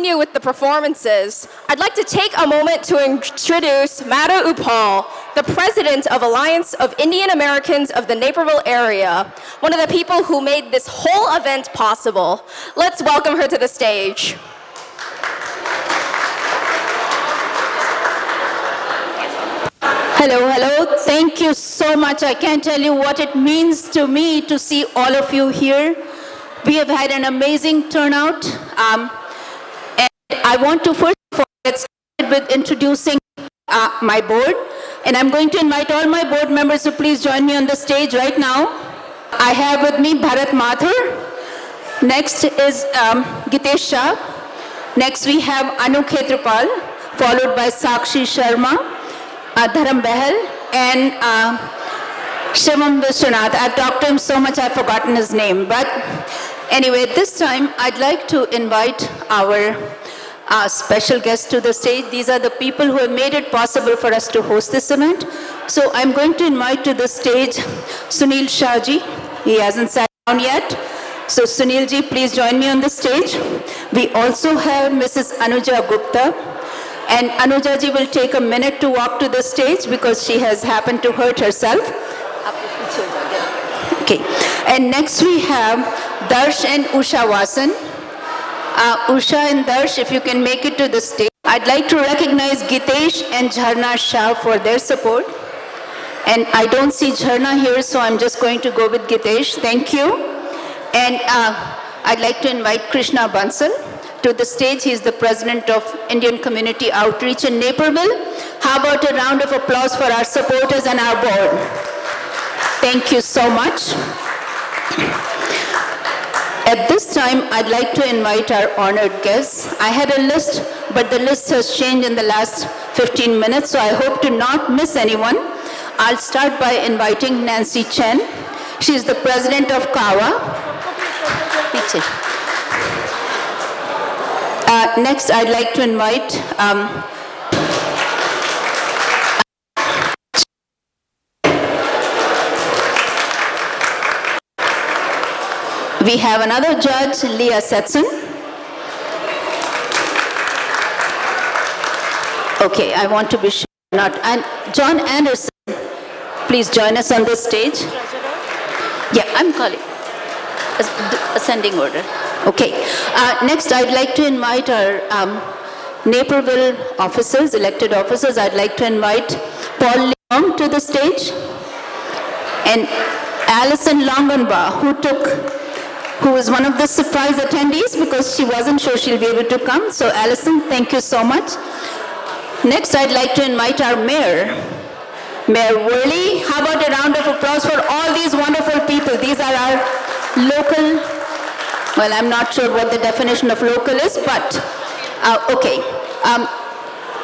continue with the performances, I'd like to take a moment to introduce Madhu Upal, the president of Alliance of Indian Americans of the Naperville area, one of the people who made this whole event possible. Let's welcome her to the stage. Hello, hello. Thank you so much. I can't tell you what it means to me to see all of you here. We have had an amazing turnout. And I want to first of all get started with introducing my board. And I'm going to invite all my board members to please join me on the stage right now. I have with me Bharat Mathur. Next is Gitesh Shah. Next we have Anu Khetrapal, followed by Sakshi Sharma, Dharam Behal, and Shivam Vishwanath. I've talked to him so much I've forgotten his name. But anyway, this time I'd like to invite our special guests to the stage. These are the people who have made it possible for us to host this event. So I'm going to invite to the stage Sunil Shahji. He hasn't sat down yet. So Sunil ji, please join me on the stage. We also have Mrs. Anuja Gupta. And Anuja ji will take a minute to walk to the stage because she has happened to hurt herself. Okay. And next we have Darsh and Usha Vasan. Usha and Darsh, if you can make it to the stage. I'd like to recognize Gitesh and Jharna Shah for their support. And I don't see Jharna here, so I'm just going to go with Gitesh. Thank you. And I'd like to invite Krishna Bansal to the stage. He's the president of Indian Community Outreach in Naperville. How about a round of applause for our supporters and our board? Thank you so much. At this time, I'd like to invite our honored guests. I had a list, but the list has changed in the last 15 minutes, so I hope to not miss anyone. I'll start by inviting Nancy Chen. She's the president of CAWA. Next, I'd like to invite we have another judge, Leah Setson. Okay, I want to be sure not. And John Anderson, please join us on the stage. Yeah, I'm calling. Ascending order. Okay. Next, I'd like to invite our Naperville officers, elected officers. I'd like to invite Paul Leong to the stage. And Alison Longonba, who was one of the surprise attendees because she wasn't sure she'll be able to come. So Alison, thank you so much. Next, I'd like to invite our mayor, Mayor Worley. How about a round of applause for all these wonderful people? These are our local, well, I'm not sure what the definition of local is, but okay.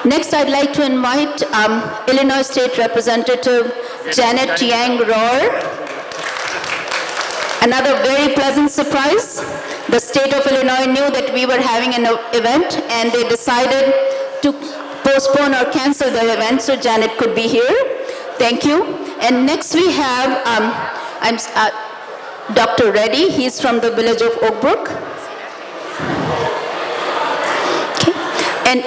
Next, I'd like to invite Illinois State Representative Janet Yang Rohr. Another very pleasant surprise. The state of Illinois knew that we were having an event and they decided to postpone or cancel the event so Janet could be here. Thank you. And next we have Dr. Reddy. He's from the village of Oak Brook. Okay. And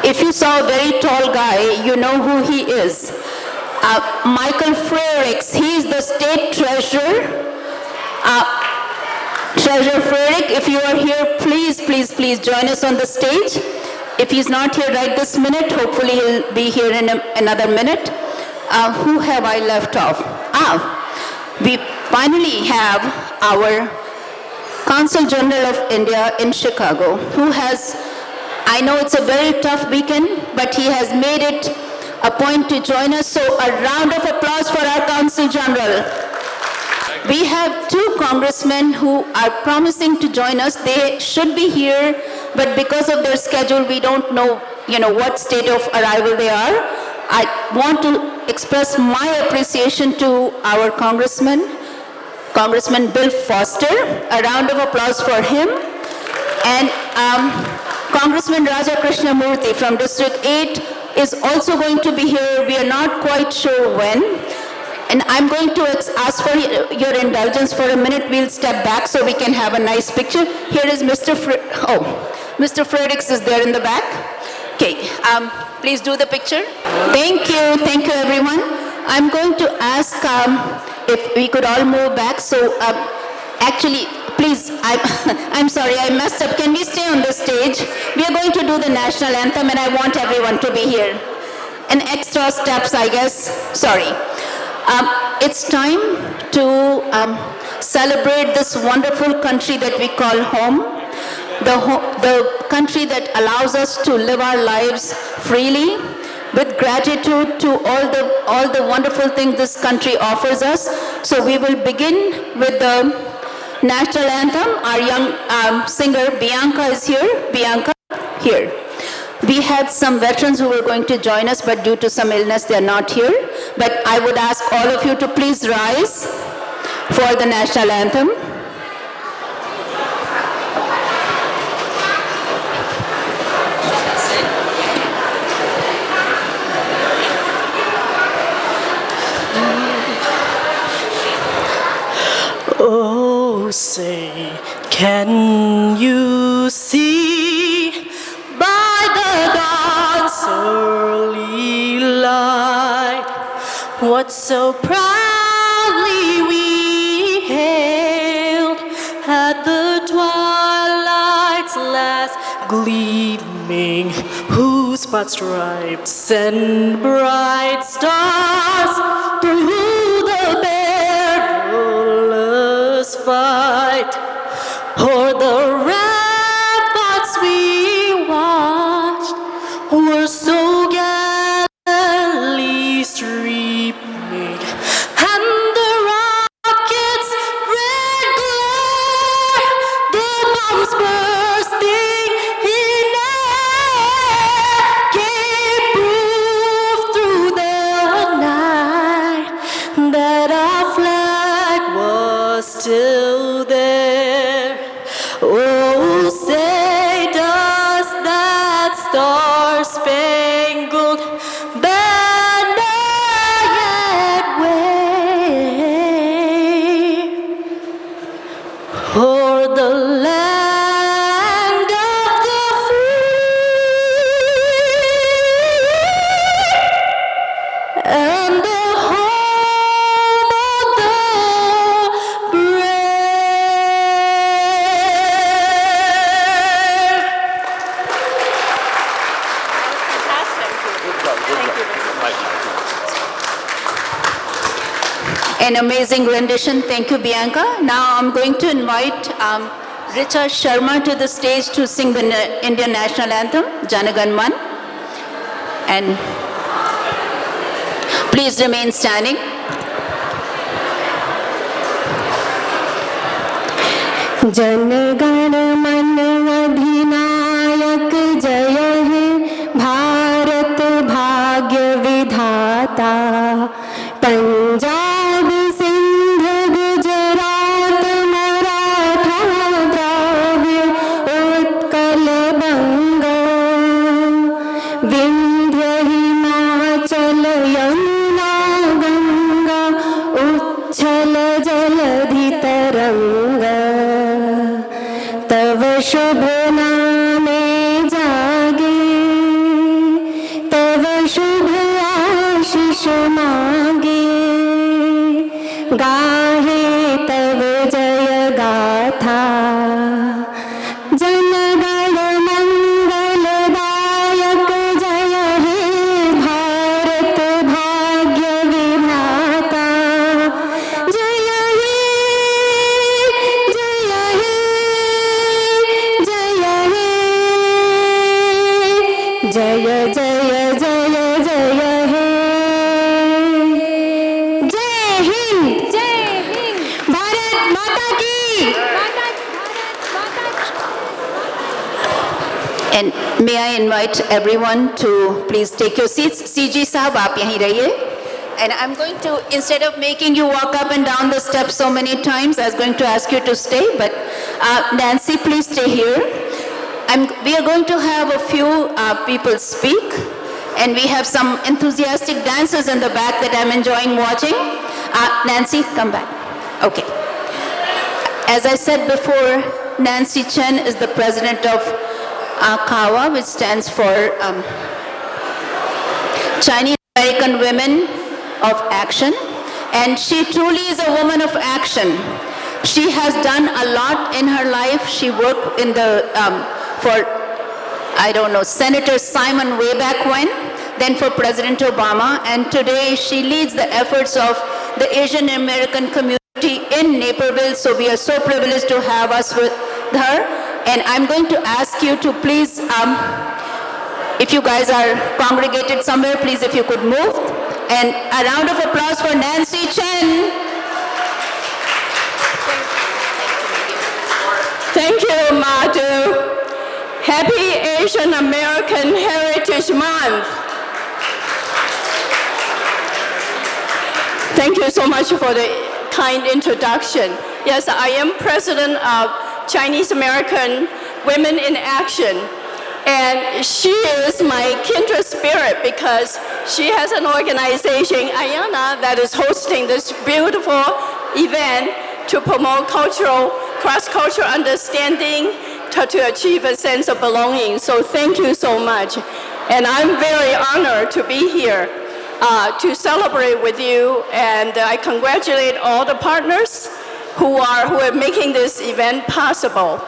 if you saw a very tall guy, you know who he is. Michael Frericks, he's the state treasurer. Treasurer Frerick, if you are here, please, please, please join us on the stage. If he's not here right this minute, hopefully he'll be here in another minute. Who have I left off? We finally have our Consul General of India in Chicago, who has, I know it's a very tough weekend, but he has made it a point to join us. So a round of applause for our Consul General. We have two congressmen who are promising to join us. They should be here, but because of their schedule, we don't know, what state of arrival they are. I want to express my appreciation to our Congressman Bill Foster. A round of applause for him. And Congressman Raja Krishnamurthy from District 8 is also going to be here. We are not quite sure when. And I'm going to ask for your indulgence for a minute. We'll step back so we can have a nice picture. Here is Mr. Mr. Fredericks is there in the back. Okay, please do the picture. Thank you everyone. I'm going to ask if we could all move back. So actually, please, I'm sorry, I messed up. Can we stay on the stage? We are going to do the national anthem and I want everyone to be here. And extra steps, I guess. Sorry. It's time to celebrate this wonderful country that we call home. The country that allows us to live our lives freely, with gratitude to all the wonderful things this country offers us. So we will begin with the national anthem. Our young singer Bianca is here. Bianca, here. We had some veterans who were going to join us, but due to some illness, they are not here. But I would ask all of you to please rise for the national anthem. Oh, say, can you see by the dawn's early light what so proudly we hailed at the twilight's last gleaming, whose broad stripes and bright stars through the perilous fight o'er the ramparts we watched were so gallantly streaming, and the rockets' red glare, the bombs bursting in air, gave proof through the night that our flag was still there. Oh, say does that star-spangled banner yet wave o'er the land of the free and the home of the An amazing rendition. Thank you, Bianca. Now I'm going to invite Richa Sharma to the stage to sing the Indian National Anthem, Jana Gan Man. And please remain standing. Jana Gana मन अधिनायक जय हे भारत भाग्य विधाता पंजाब सिंध गुजरात मराठा द्राविड़ उत्कल बंग विंध्य हिमाचल यमुना गंगा उच्छल जलधि तरंग तव शुभ नामे जागे तव शुभ आशीष मांगे गाहे तव जय गाथा जन गण मंगलदायक जय हे भारत भाग्य विधाता जय हे जय हे जय हे जय जय जय जय हे जय हिंद भारत माता की And may I invite everyone to please take your seats. CG Sahab, aap yahi rahiye. And I'm going to, instead of making you walk up and down the steps so many times, I was going to ask you to stay. But Nancy, please stay here. We are going to have a few people speak. And we have some enthusiastic dancers in the back that I'm enjoying watching. Nancy, come back. Okay. As I said before, Nancy Chen is the president of AIANA, which stands for Chinese American Women of Action. And she truly is a woman of action. She has done a lot in her life. She worked in the, Senator Simon way back when, then for President Obama, and today she leads the efforts of the Asian American community in Naperville, so we are so privileged to have us with her. And I'm going to ask you to please, if you guys are congregated somewhere, please if you could move. And a round of applause for Nancy Chen. Thank you, Madhu. Happy Asian American Heritage Month. Thank you so much for the kind introduction. Yes, I am president of Chinese American Women in Action. And she is my kindred spirit because she has an organization, AIANA, that is hosting this beautiful event to promote cross-cultural understanding to achieve a sense of belonging. So thank you so much. And I'm very honored to be here to celebrate with you. And I congratulate all the partners who are making this event possible.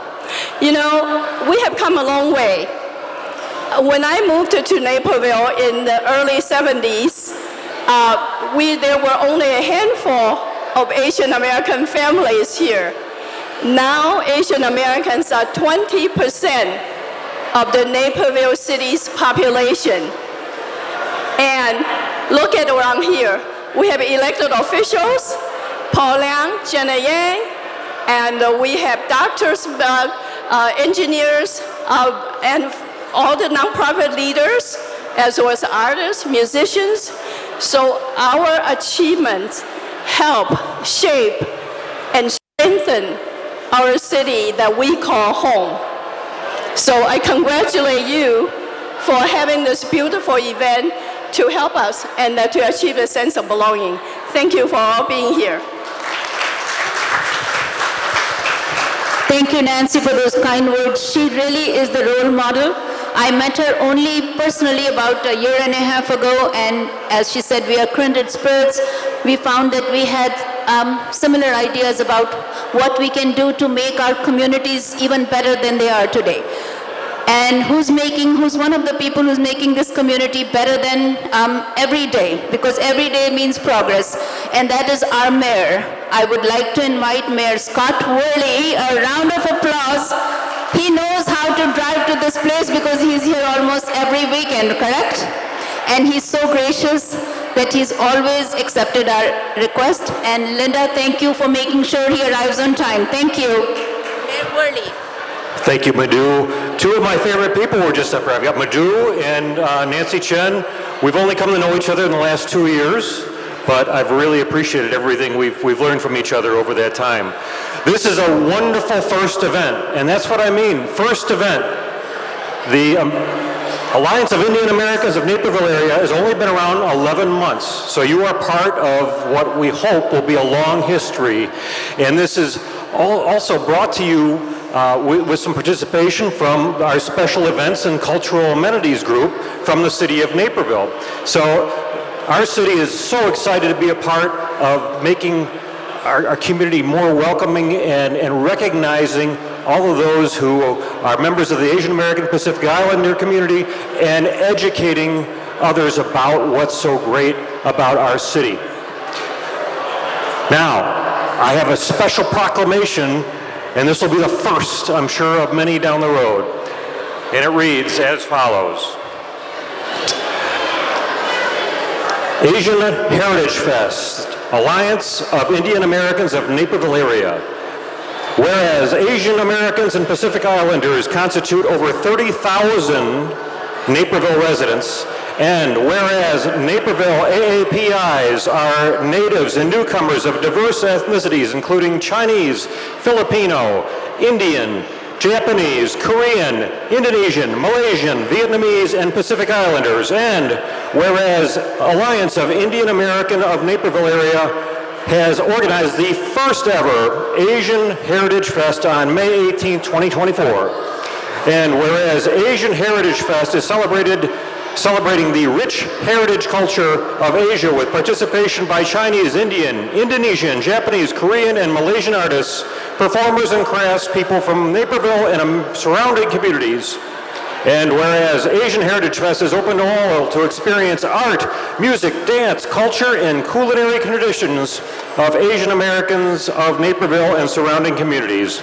You know, we have come a long way. When I moved to Naperville in the early 70s, there were only a handful of Asian American families here. Now, Asian Americans are 20% of the Naperville city's population. And look at around here. We have elected officials, Paul Liang, Jenna Yang, and we have doctors, engineers, and all the nonprofit leaders, as well as artists, musicians. So our achievements help shape and strengthen our city that we call home. So I congratulate you for having this beautiful event to help us and to achieve a sense of belonging. Thank you for all being here. Thank you, Nancy, for those kind words. She really is the role model. I met her only personally about a year and a half ago, and as she said, we are kindred spirits. We found that we had similar ideas about what we can do to make our communities even better than they are today. And who's one of the people who's making this community better than every day, because every day means progress, and that is our mayor. I would like to invite Mayor Scott Worley, a round of applause. He knows how to drive to this place because he's here almost every weekend, correct? And he's so gracious that he's always accepted our request. And Linda, thank you for making sure he arrives on time. Thank you. Mayor Worley. Thank you, Madhu. Two of my favorite people were just up there. I've got Madhu and Nancy Chen. We've only come to know each other in the last 2 years, but I've really appreciated everything we've learned from each other over that time. This is a wonderful first event, and that's what I mean, first event. The Alliance of Indian Americans of Naperville area has only been around 11 months, so you are part of what we hope will be a long history. And this is also brought to you with some participation from our special events and cultural amenities group from the city of Naperville. So our city is so excited to be a part of making our community more welcoming and recognizing all of those who are members of the Asian American Pacific Islander community and educating others about what's so great about our city. Now, I have a special proclamation, and this will be the first, I'm sure, of many down the road. And it reads as follows. Asian Heritage Fest, Alliance of Indian Americans of Naperville area. Whereas Asian Americans and Pacific Islanders constitute over 30,000 Naperville residents, and whereas Naperville AAPIs are natives and newcomers of diverse ethnicities, including Chinese, Filipino, Indian, Japanese, Korean, Indonesian, Malaysian, Vietnamese, and Pacific Islanders, and whereas Alliance of Indian American of Naperville area has organized the first ever Asian Heritage Fest on May 18, 2024. And whereas Asian Heritage Fest is celebrating the rich heritage culture of Asia with participation by Chinese, Indian, Indonesian, Japanese, Korean, and Malaysian artists, performers, and craftspeople from Naperville and surrounding communities. And whereas Asian Heritage Fest is open to all to experience art, music, dance, culture, and culinary traditions of Asian Americans of Naperville and surrounding communities.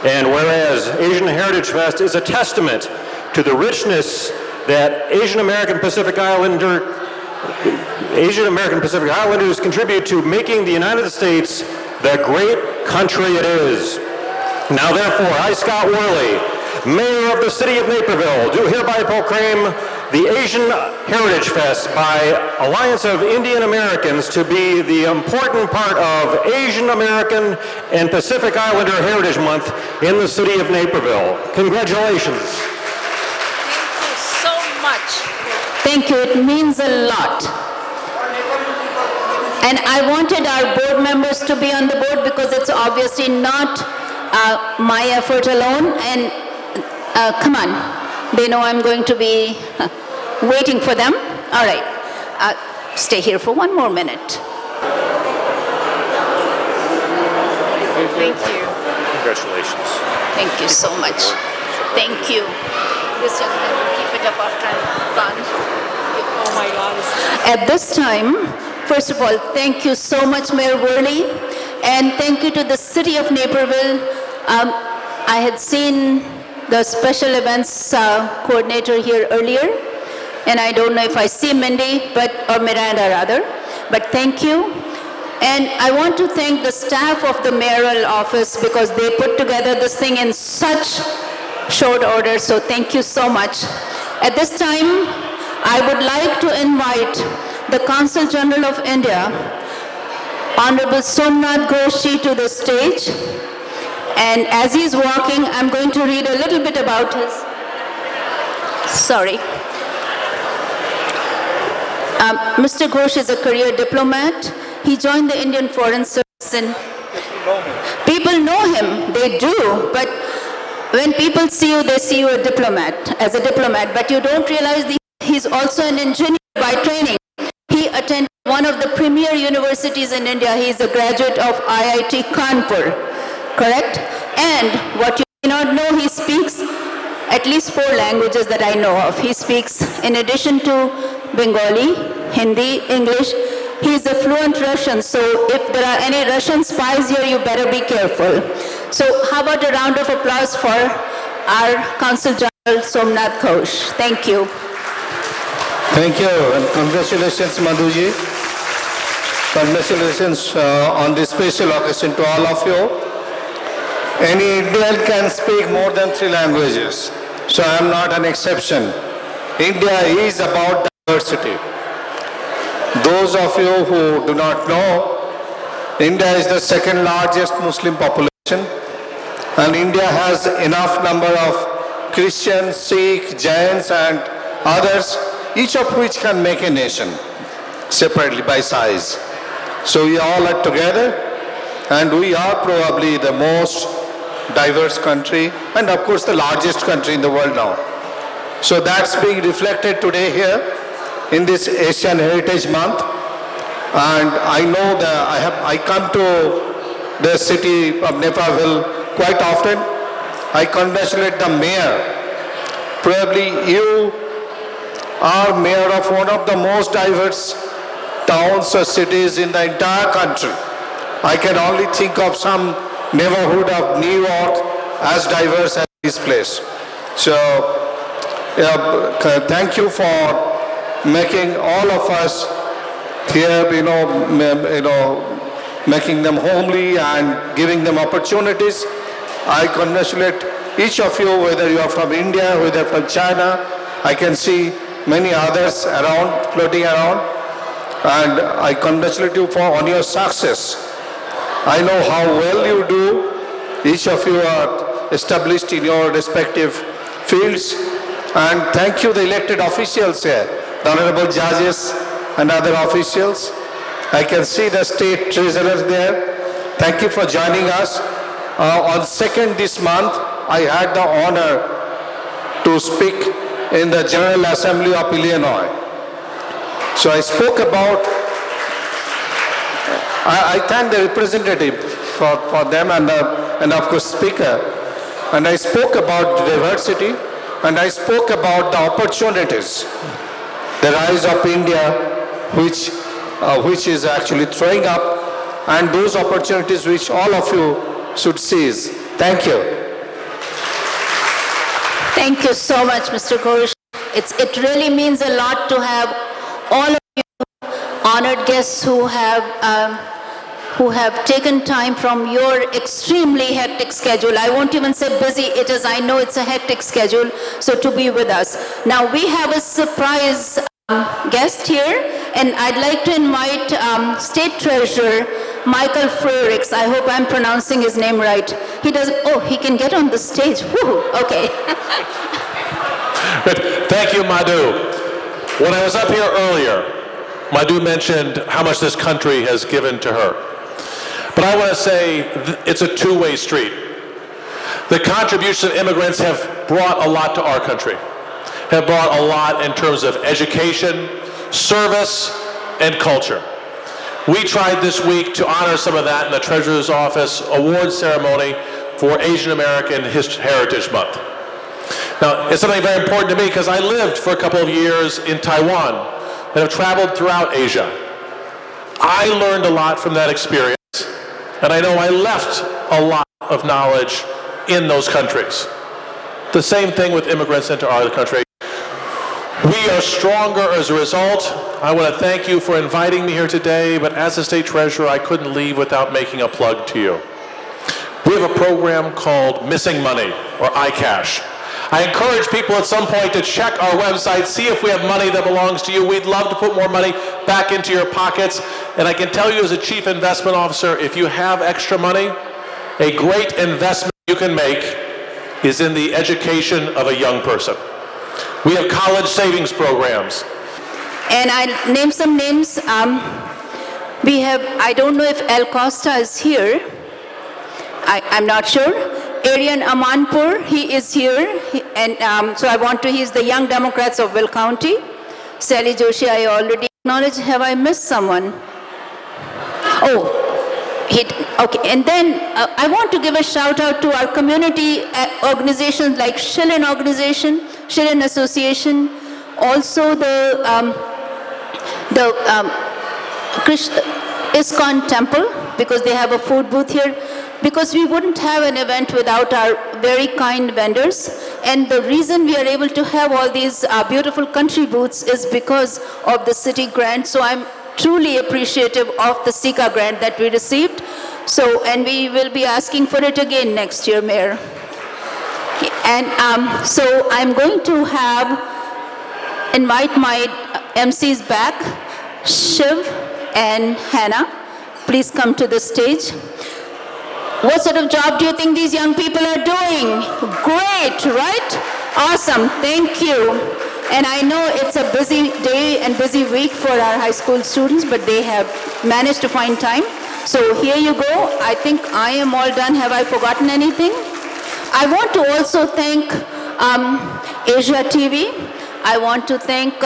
And whereas Asian Heritage Fest is a testament to the richness that Asian American Pacific Islanders contribute to making the United States the great country it is. Now therefore, I, Scott Worley, Mayor of the City of Naperville, do hereby proclaim the Asian Heritage Fest by Alliance of Indian Americans to be the important part of Asian American and Pacific Islander Heritage Month in the City of Naperville. Congratulations. Thank you so much. Thank you. It means a lot. And I wanted our board members to be on the board because it's obviously not my effort alone. And come on, they know I'm going to be waiting for them. All right, stay here for one more minute. Thank you. Congratulations. Thank you so much. Thank you. This young man will keep it up after I'm done. Oh my God. At this time, first of all, thank you so much, Mayor Worley, and thank you to the City of Naperville. I had seen the special events coordinator here earlier, and I don't know if I see Mindy, or Miranda rather, but thank you. And I want to thank the staff of the mayoral office because they put together this thing in such short order, so thank you so much. At this time, I would like to invite the Consul General of India, Honorable Somnath Ghoshi, to the stage. And as he's walking, I'm going to read a little bit about his, Mr. Ghosh is a career diplomat. He joined the Indian Foreign Service and people know him, they do, but when people see you, they see you as a diplomat, but you don't realize he's also an engineer by training. He attended one of the premier universities in India. He's a graduate of IIT Kanpur. Correct? And what you may not know, he speaks at least 4 languages that I know of. He speaks, in addition to Bengali, Hindi, English, he's a fluent Russian. So if there are any Russian spies here, you better be careful. So how about a round of applause for our Consul General Somnath Ghosh. Thank you. Thank you, and congratulations, Madhuji. Congratulations on this special occasion to all of you. Any Indian can speak more than 3 languages, so I am not an exception. India is about diversity. Those of you who do not know, India is the 2nd largest Muslim population, and India has enough number of Christians, Sikh, Jains, and others, each of which can make a nation separately by size. So we all are together, and we are probably the most diverse country, and of course the largest country in the world now. So that's being reflected today here in this Asian Heritage Month. And I know that I come to the city of Naperville quite often. I congratulate the mayor. Probably you are mayor of one of the most diverse towns or cities in the entire country. I can only think of some neighborhood of New York as diverse as this place. So thank you for making all of us here, making them homely and giving them opportunities. I congratulate each of you, whether you are from India, whether from China. I can see many others around, floating around, and I congratulate you on your success. I know how well you do. Each of you are established in your respective fields. And thank you, the elected officials here, the honorable judges and other officials. I can see the state treasurers there. Thank you for joining us. On 2nd this month, I had the honor to speak in the General Assembly of Illinois. So I spoke about, I thank the representative for them and of course speaker. And I spoke about diversity, and I spoke about the opportunities, the rise of India, which is actually throwing up, and those opportunities which all of you should seize. Thank you. Thank you so much, Mr. Korish. It really means a lot to have all of you honored guests who have taken time from your extremely hectic schedule. I won't even say busy it is. I know it's a hectic schedule, so to be with us. Now we have a surprise guest here, and I'd like to invite State Treasurer Michael Frericks. I hope I'm pronouncing his name right. He can get on the stage. Woo, okay. Good. Thank you, Madhu. When I was up here earlier, Madhu mentioned how much this country has given to her. But I want to say it's a two-way street. The contributions of immigrants have brought a lot to our country, have brought a lot in terms of education, service, and culture. We tried this week to honor some of that in the Treasurer's Office award ceremony for Asian American Heritage Month. Now, it's something very important to me because I lived for a couple of years in Taiwan and have traveled throughout Asia. I learned a lot from that experience, and I know I left a lot of knowledge in those countries. The same thing with immigrants into our country. We are stronger as a result. I want to thank you for inviting me here today, but as a state treasurer, I couldn't leave without making a plug to you. We have a program called Missing Money, or iCash. I encourage people at some point to check our website, see if we have money that belongs to you. We'd love to put more money back into your pockets. And I can tell you as a chief investment officer, if you have extra money, a great investment you can make is in the education of a young person. We have college savings programs. And I'll name some names. We have, I don't know if El Costa is here. I'm not sure. Arian Amanpur, he is here. He's the Young Democrats of Will County. Sally Joshi, I already acknowledged. Have I missed someone? Okay. And then I want to give a shout out to our community organizations like Shilin Organization, Shilin Association, also the ISKCON Temple, because they have a food booth here, because we wouldn't have an event without our very kind vendors. And the reason we are able to have all these beautiful country booths is because of the city grant. So I'm truly appreciative of the SICA grant that we received. And we will be asking for it again next year, Mayor. And so I'm going to invite my MCs back, Shiv and Hannah. Please come to the stage. What sort of job do you think these young people are doing? Great, right? Awesome, thank you. And I know it's a busy day and busy week for our high school students, but they have managed to find time. So here you go. I think I am all done. Have I forgotten anything? I want to also thank Asia TV. I want to thank,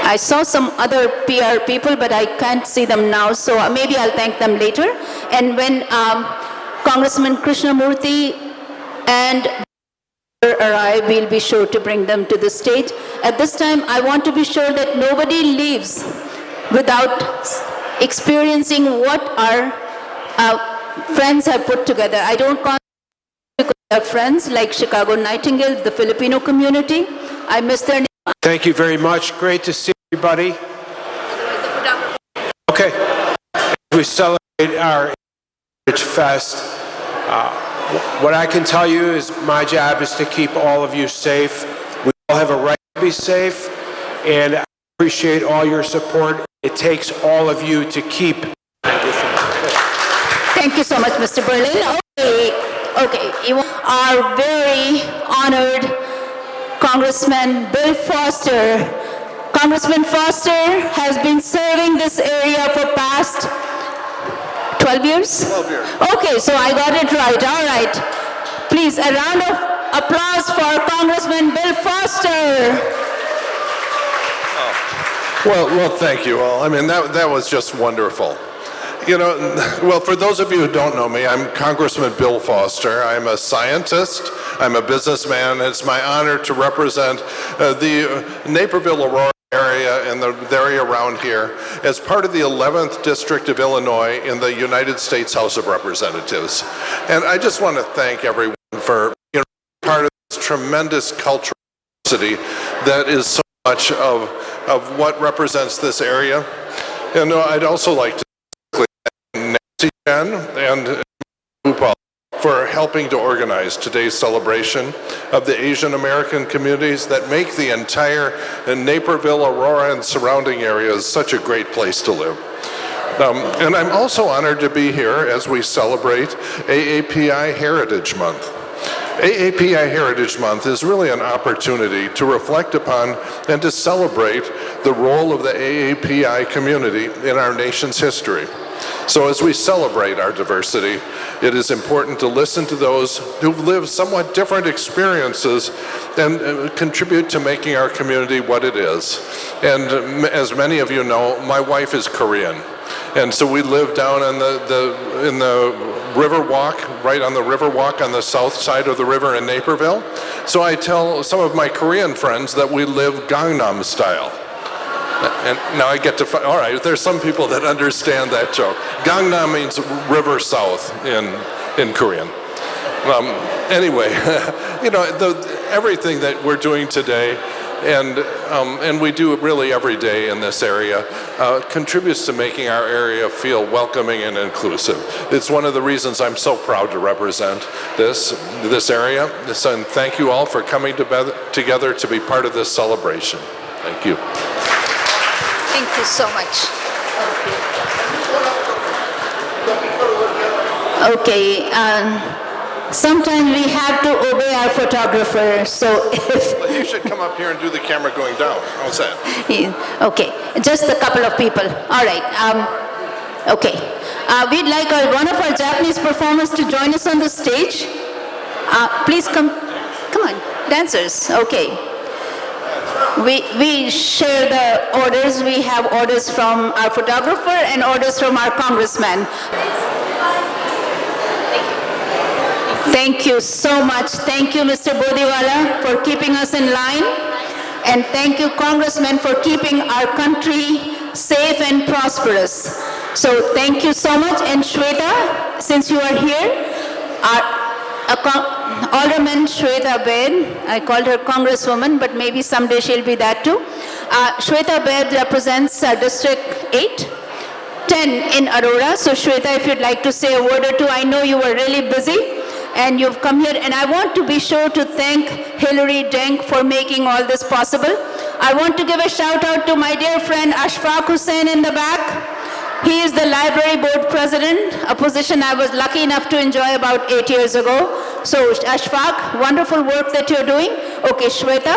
I saw some other PR people, but I can't see them now, so maybe I'll thank them later. And when Congressman Krishnamurthy and arrive, we'll be sure to bring them to the stage. At this time, I want to be sure that nobody leaves without experiencing what our friends have put together. I don't call because they are friends like Chicago Nightingale, the Filipino community. I miss their name. Thank you very much. Great to see everybody. Okay. We celebrate our Heritage Fest. What I can tell you is my job is to keep all of you safe. We all have a right to be safe, and I appreciate all your support. It takes all of you to keep. Thank you so much, Mr. Berlin. Okay. Our very honored Congressman Bill Foster. Congressman Foster has been serving this area for past 12 years? 12 years. Okay, so I got it right. All right. Please, a round of applause for Congressman Bill Foster. Well, thank you all. I mean, that was just wonderful. You know, well, for those of you who don't know me, I'm Congressman Bill Foster. I'm a scientist. I'm a businessman. It's my honor to represent the Naperville, Aurora area and the area around here as part of the 11th District of Illinois in the United States House of Representatives. And I just want to thank everyone for being part of this tremendous cultural diversity that is so much of what represents this area. And I'd also like to thank Nancy Chen and Upal for helping to organize today's celebration of the Asian American communities that make the entire Naperville, Aurora, and surrounding areas such a great place to live. And I'm also honored to be here as we celebrate AAPI Heritage Month. AAPI Heritage Month is really an opportunity to reflect upon and to celebrate the role of the AAPI community in our nation's history. So as we celebrate our diversity, it is important to listen to those who've lived somewhat different experiences and contribute to making our community what it is. And as many of you know, my wife is Korean. And so we live down in the River Walk, right on the River Walk on the south side of the river in Naperville. So I tell some of my Korean friends that we live Gangnam style. And now I get to, all right, there's some people that understand that joke. Gangnam means river south in Korean. Anyway, you know, everything that we're doing today, and we do it really every day in this area, contributes to making our area feel welcoming and inclusive. It's one of the reasons I'm so proud to represent this area. And thank you all for coming together to be part of this celebration. Thank you. Thank you so much. Okay, sometimes we have to obey our photographer, so if... Well, you should come up here and do the camera going down. How's that? Okay, just a couple of people. All right, okay. We'd like one of our Japanese performers to join us on the stage. Please come on, dancers, okay. We share the orders. We have orders from our photographer and orders from our congressman. Thank you so much. Thank you, Mr. Bodiwala, for keeping us in line. And thank you, Congressman, for keeping our country safe and prosperous. So thank you so much. And Shweta, since you are here, Alderman Shweta Baid, I called her Congresswoman, but maybe someday she'll be that too. Shweta Baid represents District 8, 10 in Aurora. So Shweta, if you'd like to say a word or two, I know you were really busy and you've come here. And I want to be sure to thank Hillary Denk for making all this possible. I want to give a shout out to my dear friend Ashfaq Hussain in the back. He is the library board president, a position I was lucky enough to enjoy about 8 years ago. So Ashfaq, wonderful work that you're doing. Okay, Shweta,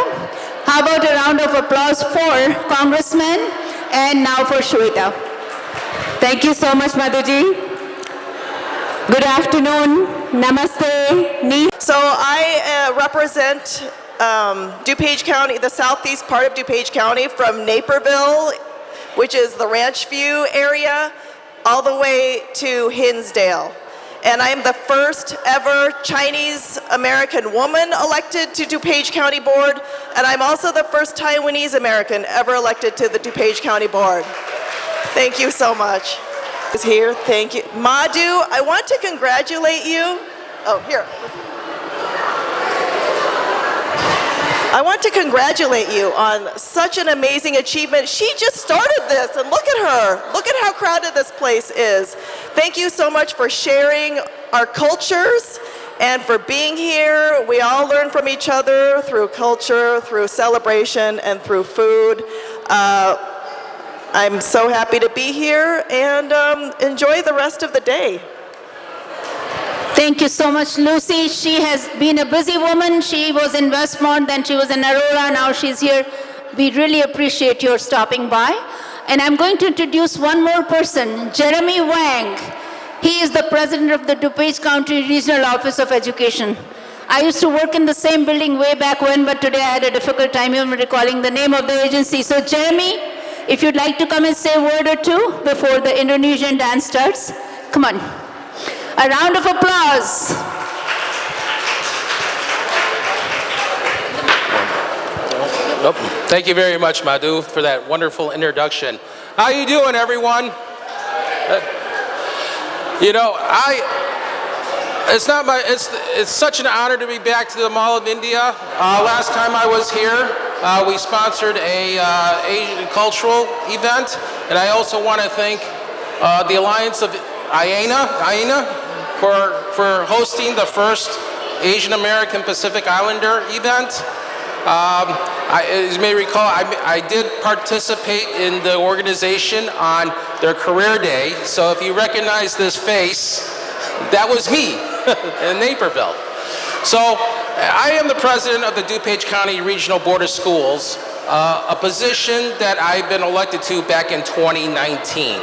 how about a round of applause for Congressman and now for Shweta. Thank you so much, Madhuji. Good afternoon. Namaste. So I represent DuPage County, the southeast part of DuPage County, from Naperville, which is the Ranch View area, all the way to Hinsdale. And I'm the first ever Chinese American woman elected to DuPage County Board, and I'm also the first Taiwanese American ever elected to the DuPage County Board. Thank you so much. Is here, thank you. Madhu, I want to congratulate you. Oh, here. I want to congratulate you on such an amazing achievement. She just started this, and look at her. Look at how crowded this place is. Thank you so much for sharing our cultures and for being here. We all learn from each other through culture, through celebration, and through food. I'm so happy to be here, and enjoy the rest of the day. Thank you so much, Lucy. She has been a busy woman. She was in Westmont, then she was in Aurora, now she's here. We really appreciate your stopping by. And I'm going to introduce one more person, Jeremy Wang. He is the president of the DuPage County Regional Office of Education. I used to work in the same building way back when, but today I had a difficult time even recalling the name of the agency. So Jeremy, if you'd like to come and say a word or two before the Indonesian dance starts, come on. A round of applause. Nope. Thank you very much, Madhu, for that wonderful introduction. How you doing, everyone? You know, it's such an honor to be back to the Mall of India. Last time I was here, we sponsored a Asian cultural event, and I also want to thank the Alliance of AIANA for hosting the first Asian American Pacific Islander event. As you may recall, I did participate in the organization on their career day, so if you recognize this face, that was me in Naperville. So I am the president of the DuPage County Regional Board of Schools, a position that I've been elected to back in 2019.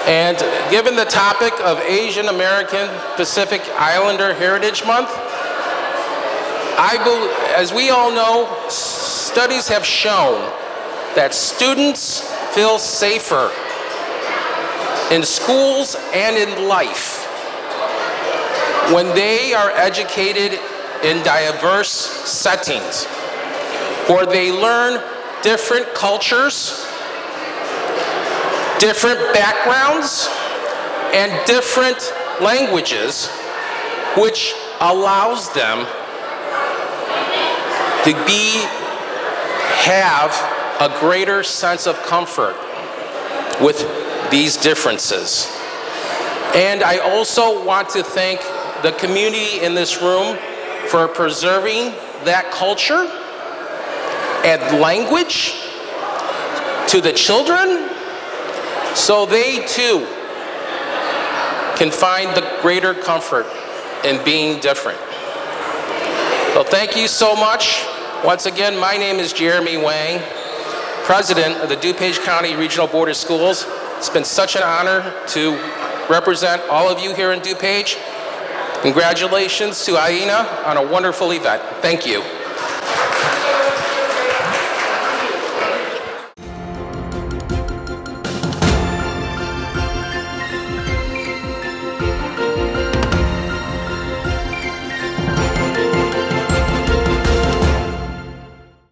And given the topic of Asian American Pacific Islander Heritage Month, as we all know, studies have shown that students feel safer in schools and in life when they are educated in diverse settings, where they learn different cultures, different backgrounds, and different languages, which allows them to have a greater sense of comfort with these differences. And I also want to thank the community in this room for preserving that culture and language to the children, so they too can find the greater comfort in being different. So thank you so much. Once again, my name is Jeremy Wang, President of the DuPage County Regional Board of Schools. It's been such an honor to represent all of you here in DuPage. Congratulations to AIANA on a wonderful event. Thank you.